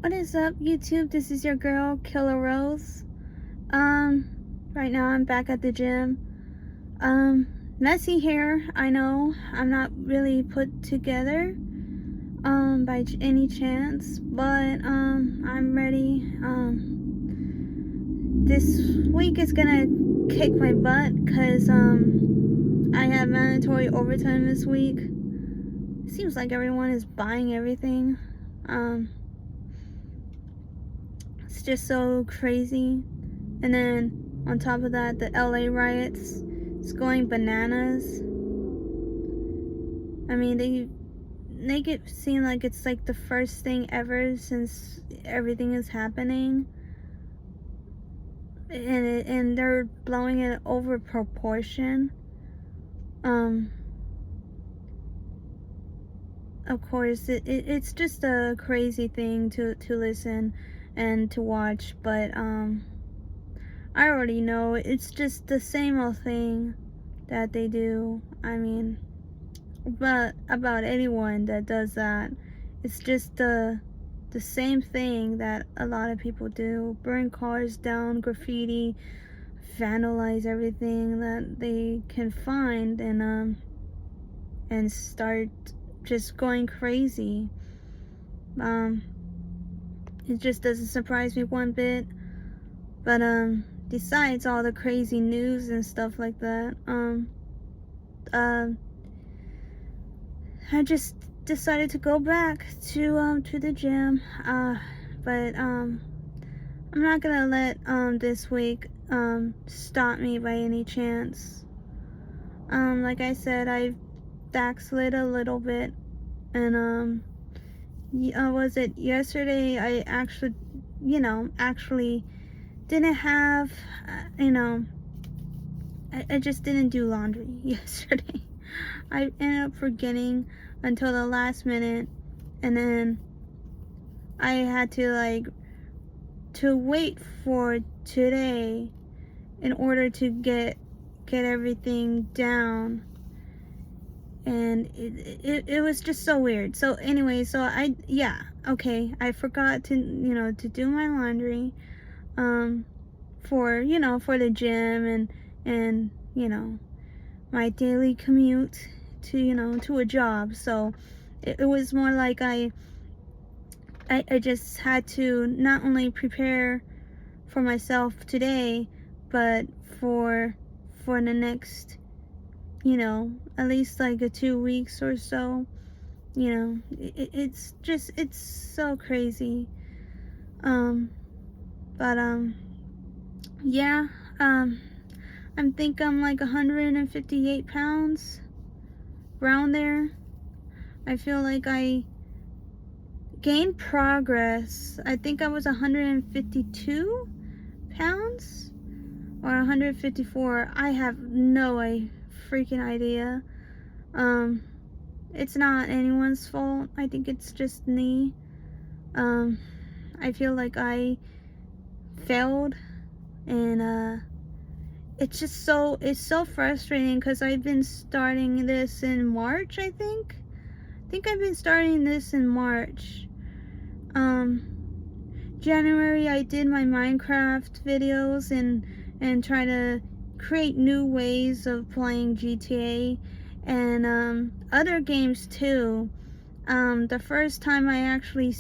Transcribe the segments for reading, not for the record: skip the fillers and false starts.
What is up, YouTube? This is your girl, Killer Rose. Right now I'm back at the gym. Messy hair, I know. I'm not really put together, by any chance, but, I'm ready. This week is gonna kick my butt, cause, I have mandatory overtime this week. Seems like everyone is buying everything. It's just so crazy. And then on top of that, the LA riots, it's going bananas. I mean, they make it seem like it's like the first thing ever since everything is happening, and they're blowing it over proportion. Of course, it's just a crazy thing to listen and to watch, but I already know it's just the same old thing that they do. I mean, but about anyone that does that, it's just the same thing that a lot of people do: burn cars down, graffiti, vandalize everything that they can find, and start just going crazy. It just doesn't surprise me one bit. But besides all the crazy news and stuff like that, I just decided to go back to the gym. But I'm not gonna let this week stop me by any chance. Like I said, I've backslid a little bit, and was it yesterday? I actually didn't have, I just didn't do laundry yesterday. I ended up forgetting until the last minute, and then I had to wait for today in order to get everything down, and it was just so weird. So anyway, so I forgot to do my laundry for the gym, and my daily commute to a job. So it was more like I just had to not only prepare for myself today, but for the next at least like 2 weeks or so. It's so crazy. But yeah, I think I'm like 158 pounds, around there. I feel like I gained progress. I think I was 152 pounds or 154. I have no freaking idea. It's not anyone's fault. I think it's just me. I feel like I failed, and it's so frustrating, because I've been starting this in March. I think I've been starting this in March. January I did my Minecraft videos and try to create new ways of playing GTA, and other games too. The first time I actually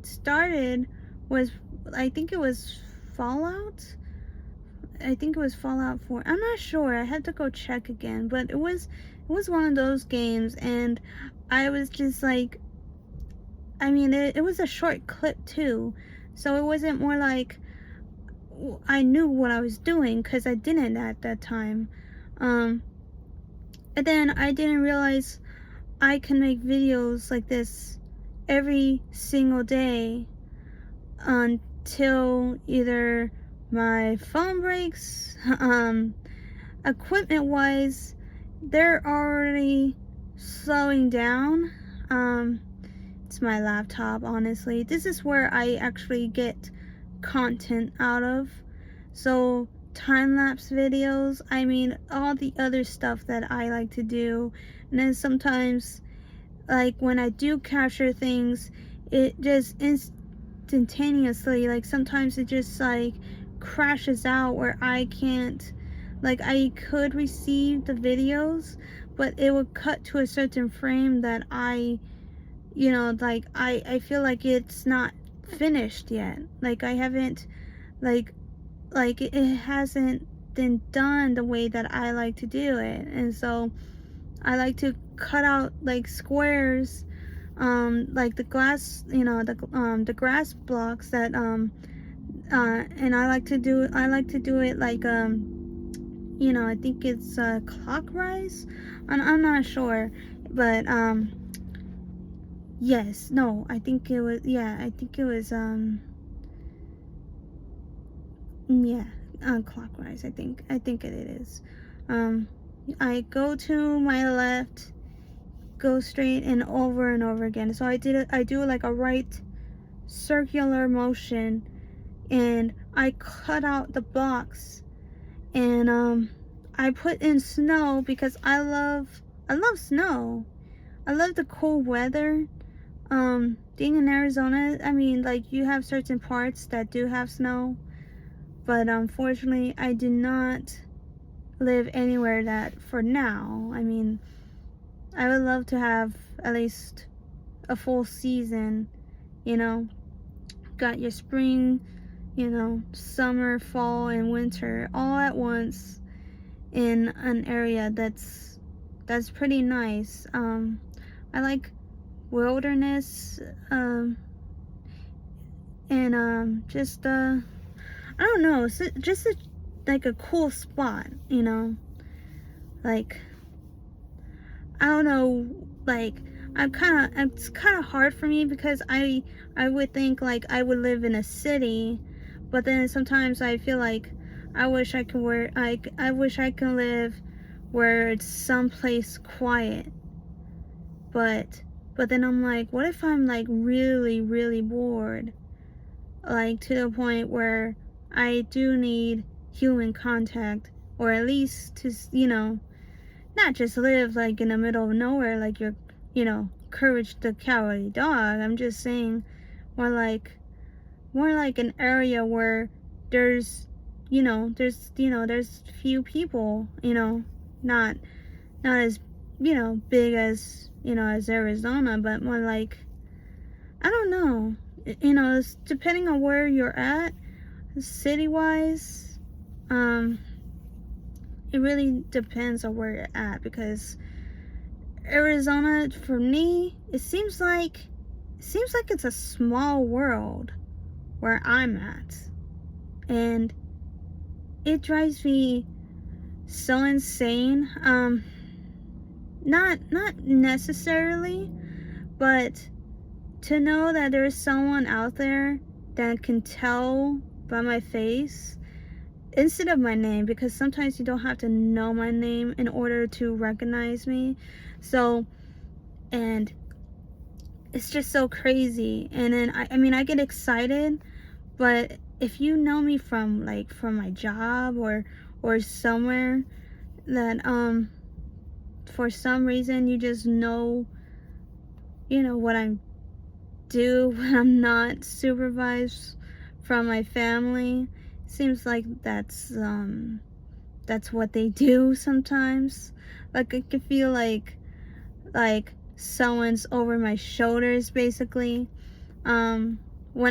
started was, I think it was Fallout. I think it was Fallout 4. I'm not sure. I had to go check again, but it was one of those games, and I was just like, I mean, it was a short clip too, so it wasn't more like I knew what I was doing, because I didn't at that time. And then I didn't realize I can make videos like this every single day until either my phone breaks. Equipment wise, they're already slowing down. It's my laptop, honestly. This is where I actually get content out of. So time-lapse videos, I mean, all the other stuff that I like to do. And then sometimes, like when I do capture things, it just instantaneously. Like sometimes it just like crashes out where I can't, like I could receive the videos, but it would cut to a certain frame that like I feel like it's not finished yet. Like I haven't, like it hasn't been done the way that I like to do it. And so I like to cut out like squares, like the glass, the grass blocks that and I like to do it like I think it's clockwise. I'm not sure, but yes, no, I think it was, yeah, I think it was yeah, clockwise. I think it is. I go to my left, go straight, and over again. So I do like a right circular motion, and I cut out the blocks, and I put in snow because I love snow. I love the cool weather. Being in Arizona, I mean, like, you have certain parts that do have snow, but unfortunately I do not live anywhere that, for now, I mean, I would love to have at least a full season, got your spring, summer, fall, and winter all at once in an area that's pretty nice. I like wilderness, and just I don't know, it's just like a cool spot, like, I don't know, like, it's kind of hard for me because I would think like I would live in a city, but then sometimes I feel like I wish I wish I could live where it's someplace quiet, but then I'm like, what if I'm like really, really bored, like to the point where I do need human contact, or at least to, not just live like in the middle of nowhere like you're, Courage the Cowardly Dog. I'm just saying more like an area where there's few people, not as, big as, as Arizona, but more like, I don't know, it's depending on where you're at, city wise. It really depends on where you're at, because Arizona, for me, it seems like it's a small world where I'm at, and it drives me so insane. Not necessarily, but to know that there's someone out there that can tell by my face instead of my name, because sometimes you don't have to know my name in order to recognize me. So, and it's just so crazy. And then I mean, I get excited, but if you know me from my job or somewhere that for some reason you just know what I do when I'm not supervised from my family, seems like that's what they do sometimes. Like, I can feel like someone's over my shoulders, basically. When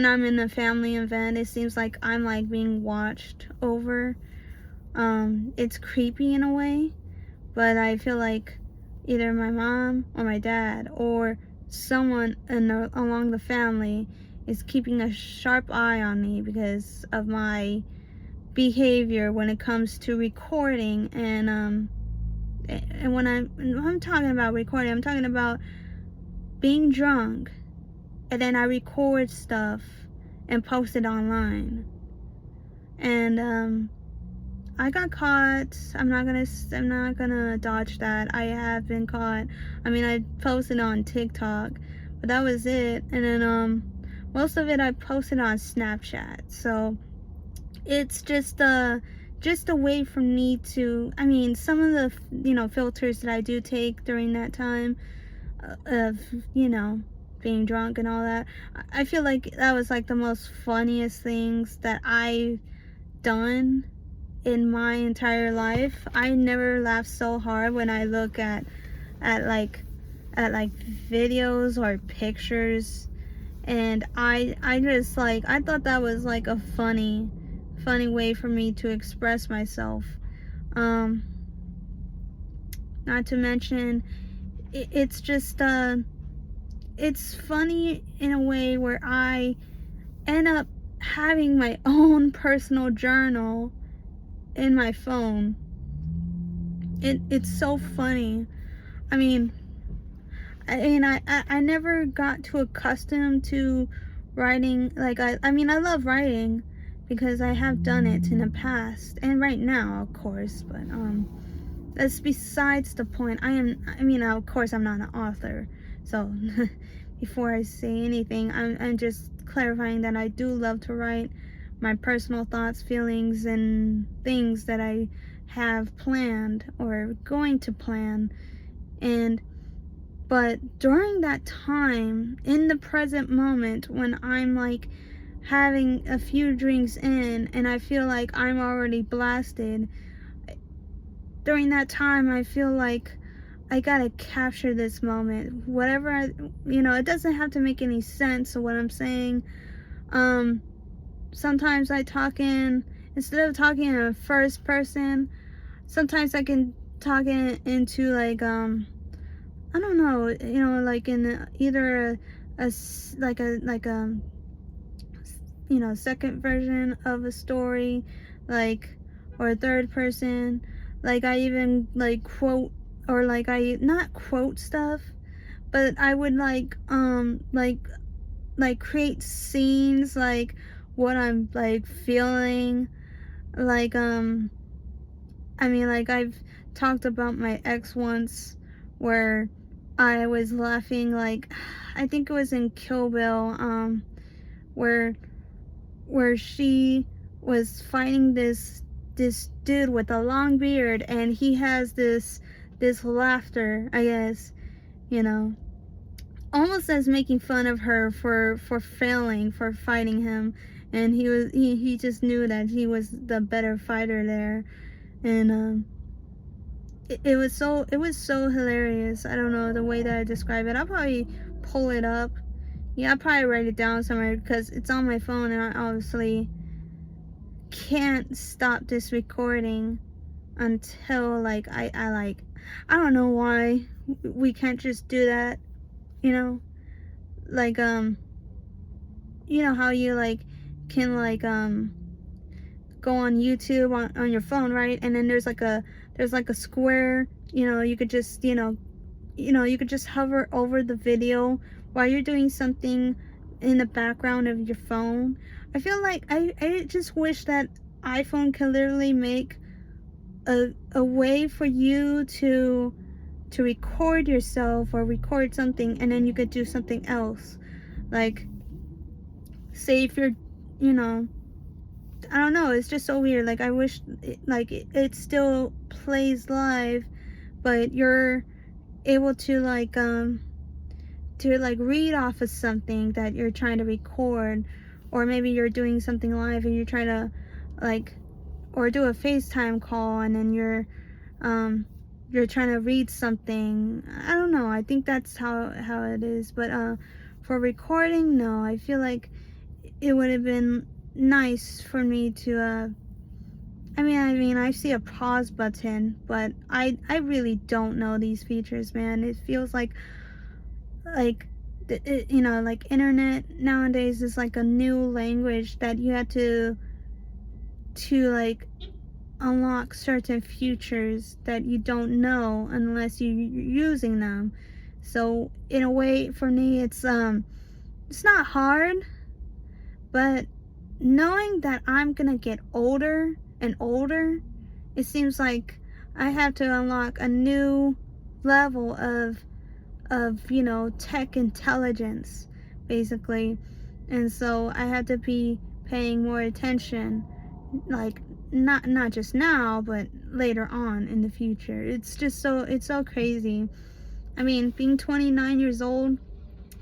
I'm in a family event, it seems like I'm like being watched over. It's creepy in a way, but I feel like either my mom or my dad or someone along the family is keeping a sharp eye on me because of my behavior when it comes to recording. And when I'm talking about recording, I'm talking about being drunk and then I record stuff and post it online. And I got caught. I'm not gonna dodge that. I have been caught. I mean, I posted on TikTok, but that was it. And then most of it I posted on Snapchat. So it's just a way for me to, I mean, some of the filters that I do take during that time of being drunk and all that. I feel like that was like the most funniest things that I've done in my entire life. I never laughed so hard when I look at like videos or pictures, and I just like, I thought that was like a funny way for me to express myself. Not to mention, it's just it's funny in a way where I end up having my own personal journal in my phone. It's so funny. I mean, I never got too accustomed to writing. Like, I mean, I love writing because I have done it in the past and right now, of course, but that's besides the point. I mean, of course I'm not an author, so before I say anything, I'm just clarifying that I do love to write my personal thoughts, feelings, and things that I have planned or going to plan. But during that time, in the present moment, when I'm like having a few drinks in and I feel like I'm already blasted, during that time I feel like I gotta capture this moment. Whatever it doesn't have to make any sense of what I'm saying. Sometimes I talk instead of talking in a first person, sometimes I can talk into like, I don't know, like in either a second version of a story, like, or a third person. Like, I even like quote, or like, I not quote stuff, but I would like create scenes, like what I'm like feeling, like I mean, like, I've talked about my ex once where I was laughing, like, I think it was in Kill Bill, where she was fighting this dude with a long beard, and he has this laughter, I guess, almost as making fun of her for failing, for fighting him, and he just knew that he was the better fighter there, and it was so hilarious. I don't know the way that I describe it. I'll probably pull it up. Yeah, I'll probably write it down somewhere because it's on my phone, and I obviously can't stop this recording until like I don't know why we can't just do that, like how you like can like go on YouTube on your phone, right? And then there's like a square, you could just you could just hover over the video while you're doing something in the background of your phone. I feel like I just wish that iPhone could literally make a way for you to record yourself or record something, and then you could do something else. Like, say if you're, I don't know, it's just so weird. Like, I wish it still plays live, but you're able to like read off of something that you're trying to record, or maybe you're doing something live and you're trying to or do a FaceTime call, and then you're trying to read something. I don't know, I think that's how it is. But for recording, no, I feel like it would have been nice for me to I mean I see a pause button, but I really don't know these features, man. It feels like like internet nowadays is like a new language that you have to like unlock certain features that you don't know unless you're using them. So in a way, for me, it's not hard, but knowing that I'm gonna get older and older, it seems like I have to unlock a new level of tech intelligence, basically. And so I have to be paying more attention, like not just now, but later on in the future. It's so crazy. I mean, being 29 years old,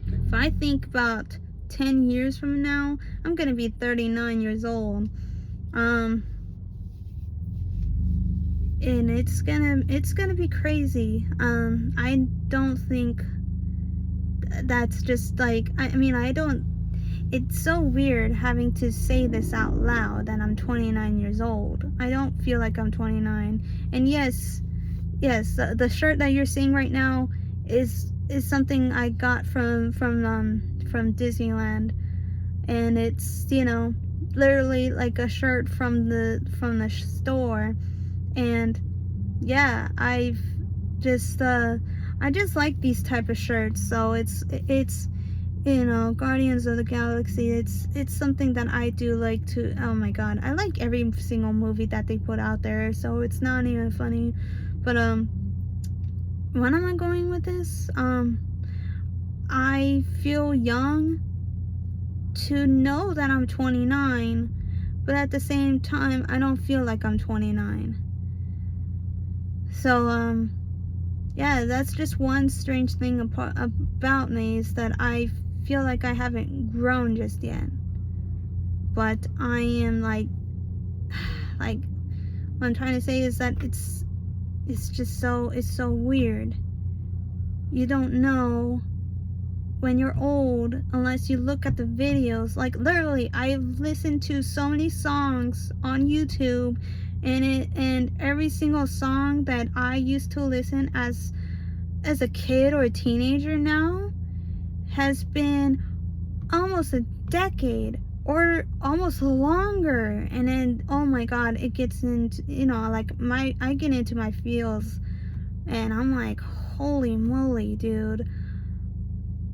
If I think about 10 years from now, I'm gonna be 39 years old. Um, and it's gonna be crazy. I don't think that's just like, I mean, I don't, it's so weird having to say this out loud that I'm 29 years old. I don't feel like I'm 29. And yes, the shirt that you're seeing right now is something I got from Disneyland, and it's, you know, literally like a shirt from the store. And yeah, just I just like these type of shirts. So it's you know, Guardians of the Galaxy, it's something that I do like to, oh my god, I like every single movie that they put out there, so it's not even funny. But when am I going with this? I feel young to know that I'm 29, but at the same time I don't feel like I'm 29. So yeah, that's just one strange thing about me, is that I feel like I haven't grown just yet. But I am like what I'm trying to say is that it's just it's so weird. You don't know when you're old unless you look at the videos. Like literally, I've listened to so many songs on YouTube, and every single song that I used to listen as a kid or a teenager now has been almost a decade or almost longer. And then, oh my god, it gets into, you know, like I get into my feels, and I'm like, holy moly, dude,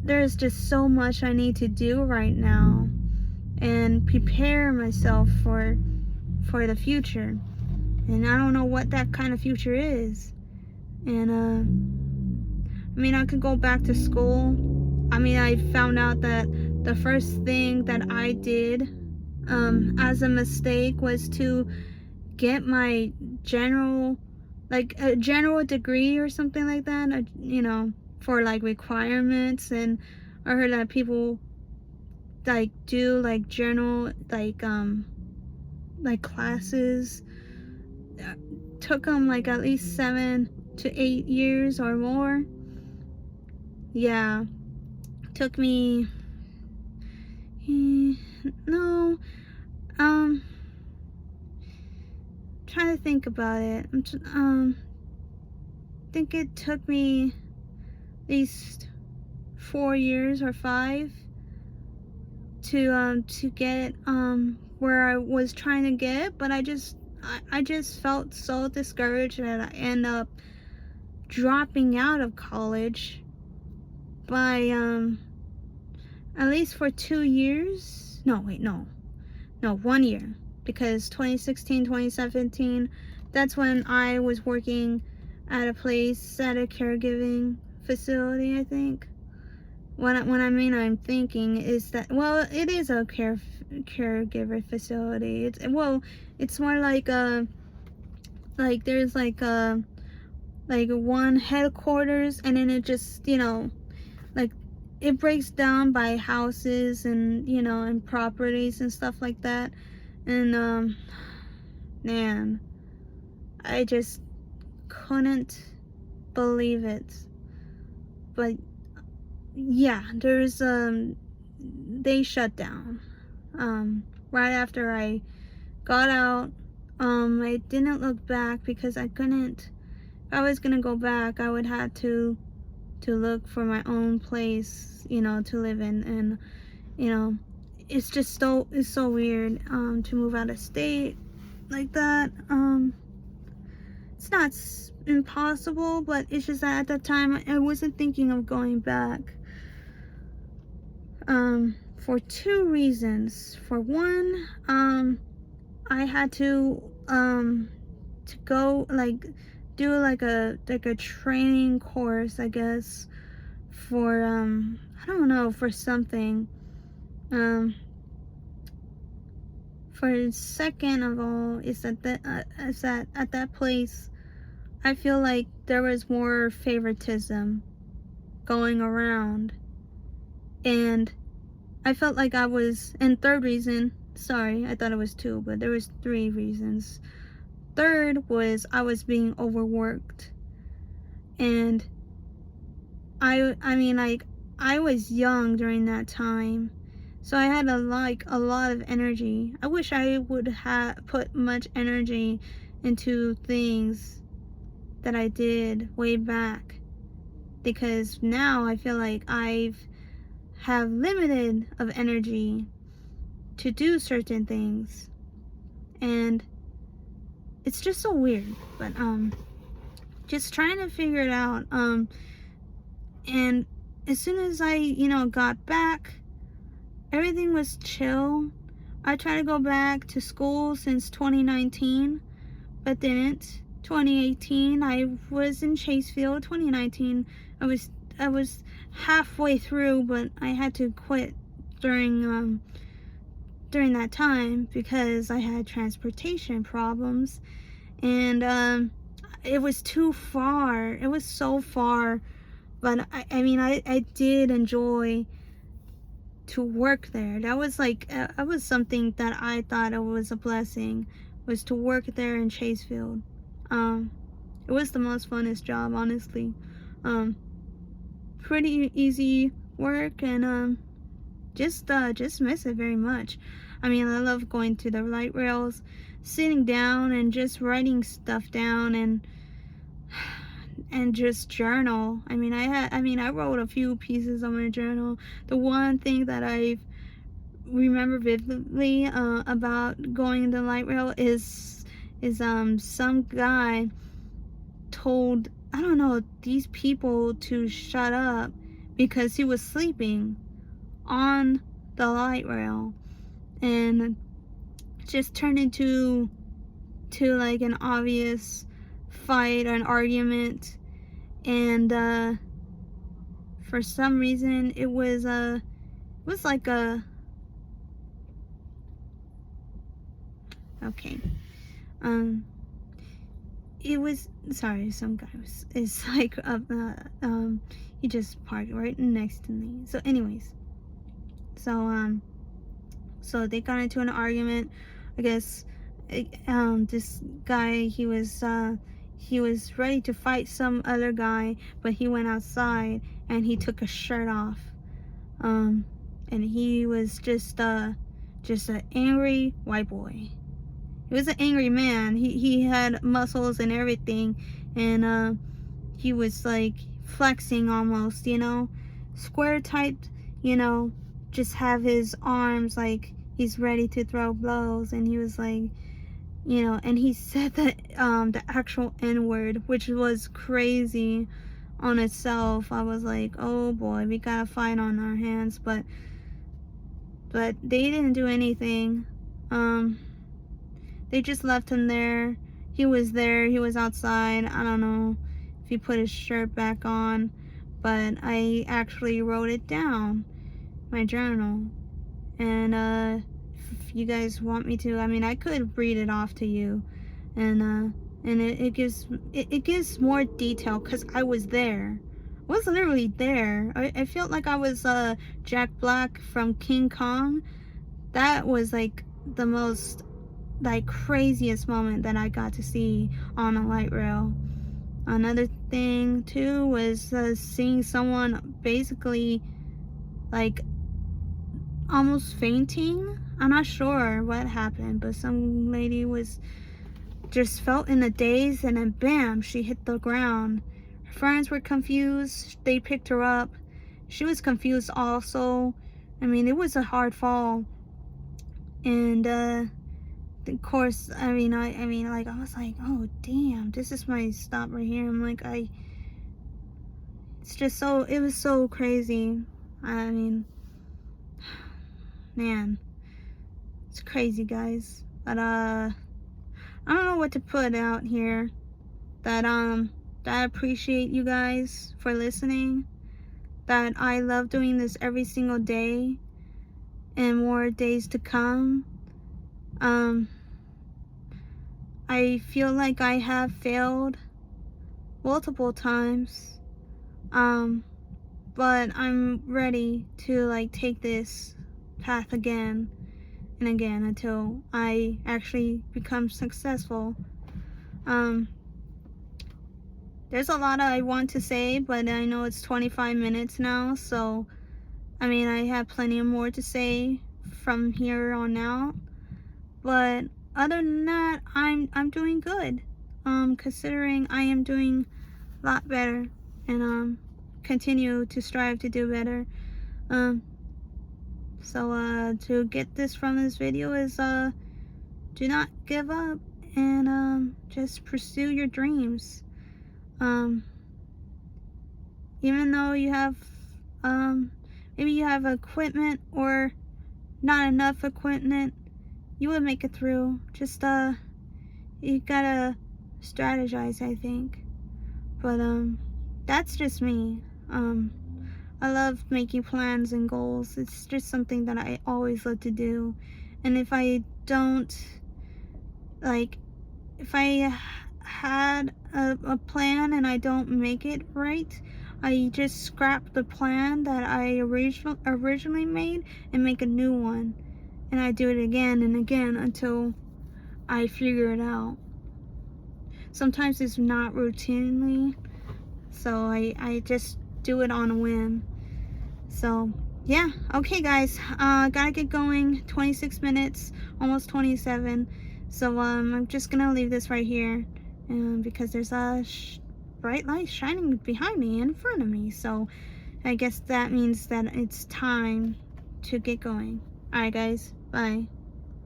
there's just so much I need to do right now and prepare myself for the future. And I don't know what that kind of future is. And I mean, I could go back to school. I mean, I found out that the first thing that I did as a mistake was to get my general, like a general degree or something like that, you know, for like requirements. And I heard that people like do like general, like classes, took them like at least 7 to 8 years or more. Yeah, took me no, trying to think about it. Think it took me at least 4 years or 5 to get where I was trying to get. But I just felt so discouraged that I end up dropping out of college by at least for 2 years. No, wait, no, 1 year, because 2016, 2017, that's when I was working at a place, at a caregiving facility, I think. What I mean I'm thinking is that, well, it is a caregiver facility. It's more like there's like one headquarters, and then it just, you know, like it breaks down by houses and, you know, and properties and stuff like that. And man, I just couldn't believe it. But yeah, they shut down right after I got out. I didn't look back because I couldn't. If I was gonna go back, I would have to look for my own place, you know, to live in. And you know, it's so weird to move out of state like that. It's not impossible, but it's just that at that time I wasn't thinking of going back. For 2 reasons. For one, I had to go do like a training course, I guess, for I don't know, for something. For second of all, is that at that place, I feel like there was more favoritism going around. And I felt like I was, and third reason, sorry, I thought it was two, but there was three reasons. Third was I was being overworked. And I mean, like, I was young during that time, so I had a lot of energy. I wish I would have put much energy into things that I did way back, because now I feel like I've have limited of energy to do certain things, and it's just so weird. But just trying to figure it out. And as soon as I, got back, everything was chill. I tried to go back to school since 2019, but didn't. 2018, I was in Chasefield. 2019, I was halfway through, but I had to quit during that time because I had transportation problems, and it was too far. It was so far. But I mean, I did enjoy to work there. That was like, that was something that I thought it was a blessing, was to work there in Chasefield. It was the most funnest job, honestly. Pretty easy work, and just miss it very much. I mean, I love going to the light rails, sitting down and just writing stuff down, and just journal. I mean, I wrote a few pieces on my journal. The one thing that I remember vividly about going the light rail is some guy told, I don't know, these people to shut up because he was sleeping on the light rail, and just turned into like an obvious fight or an argument. And for some reason it was like a, okay, it was, sorry, some guy is like he just parked right next to me. So anyways, so they got into an argument, I guess. This guy, he was ready to fight some other guy, but he went outside and he took his shirt off, and he was just an angry white boy. He was an angry man. He had muscles and everything, and he was like flexing almost, square typed, just have his arms like he's ready to throw blows. And he was like, and he said that the actual N-word, which was crazy on itself. I was like, oh boy, we got a fight on our hands. But they didn't do anything. They just left him there. He was there, he was outside. I don't know if he put his shirt back on, but I actually wrote it down, my journal. And if you guys want me to, I mean, I could read it off to you, and it gives more detail because I was there. I was literally there. I felt like I was Jack Black from King Kong. That was like the most like craziest moment that I got to see on a light rail. Another thing too was seeing someone basically like almost fainting. I'm not sure what happened, but some lady was just felt in a daze, and then bam, she hit the ground. Her friends were confused. They picked her up. She was confused also. I mean, it was a hard fall. And of course, I mean, like, I was like, oh damn, this is my stop right here. I'm like, it's just so, it was so crazy. I mean, man, it's crazy, guys. But I don't know what to put out here. That I appreciate you guys for listening. That I love doing this every single day, and more days to come. I feel like I have failed multiple times. but I'm ready to like take this path again and again until I actually become successful. There's a lot I want to say, but I know it's 25 minutes now, so I mean, I have plenty more to say from here on out. But other than that, I'm doing good. Considering I am doing a lot better, and continue to strive to do better. So to get this from this video is do not give up, and just pursue your dreams. Even though you have maybe you have equipment or not enough equipment, you will make it through. Just you gotta strategize, I think. But that's just me. I love making plans and goals. It's just something that I always love to do. And if I don't, like, if I had a plan and I don't make it right, I just scrap the plan that I originally made and make a new one. And I do it again and again until I figure it out. Sometimes it's not routinely, so I just do it on a whim. So yeah, okay guys, gotta get going. 26 minutes, almost 27. So I'm just gonna leave this right here, because there's a bright light shining behind me and in front of me. So I guess that means that it's time to get going. Alright guys, bye.